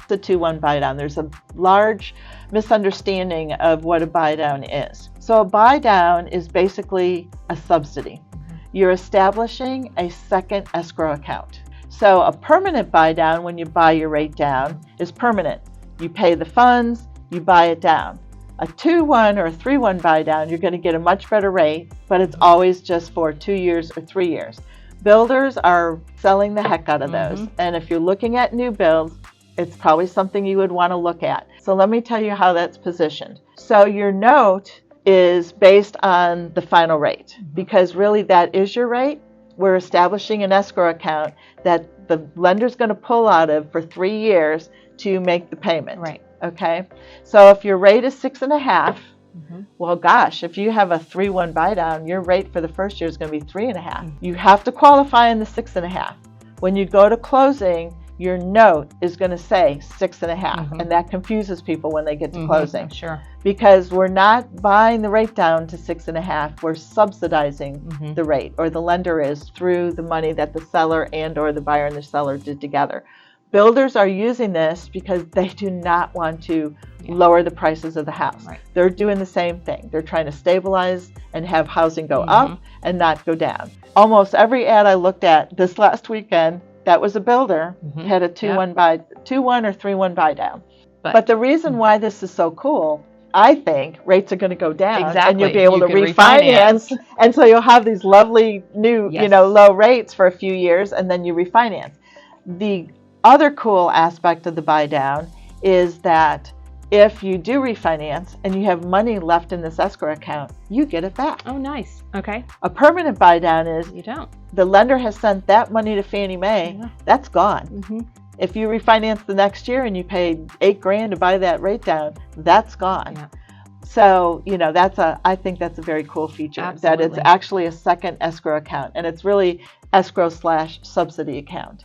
the 2-1 buydown. There's a large misunderstanding of what a buydown is. So a buydown is basically a subsidy. You're establishing a second escrow account. So a permanent buydown, when you buy your rate down, is permanent. You pay the funds, you buy it down. A 2-1 or a 3-1 buydown, you're going to get a much better rate, but it's always just for 2 years or 3 years. Builders are selling the heck out of those. And if you're looking at new builds, it's probably something you would want to look at. So let me tell you how that's positioned. So your note is based on the final rate, because really that is your rate. We're establishing an escrow account that the lender's going to pull out of for 3 years to make the payment. Right. Okay. So if your rate is 6.5, well, gosh, if you have a 3-1 buydown, your rate for the first year is going to be 3.5. You have to qualify in the 6.5. When you go to closing, your note is going to say 6.5, and that confuses people when they get to closing. Sure. Because we're not buying the rate down to 6.5, we're subsidizing the rate, or the lender is, through the money that the seller and or the buyer and the seller did together. Builders are using this because they do not want to lower the prices of the house. Right. They're doing the same thing. They're trying to stabilize and have housing go up and not go down. Almost every ad I looked at this last weekend, that was a builder, had a 2-1 or 3-1 buy down. But the reason why this is so cool, I think rates are going to go down, and you'll be able to refinance, and so you'll have these lovely new, low rates for a few years, and then you refinance. The other cool aspect of the buy down is that if you do refinance and you have money left in this escrow account, you get it back. Oh, nice. Okay. A permanent buy down is you don't. The lender has sent that money to Fannie Mae. That's gone. If you refinance the next year and you paid $8,000 to buy that rate down, that's gone. So, I think that's a very cool feature. Absolutely. That it's actually a second escrow account, and it's really escrow/subsidy account.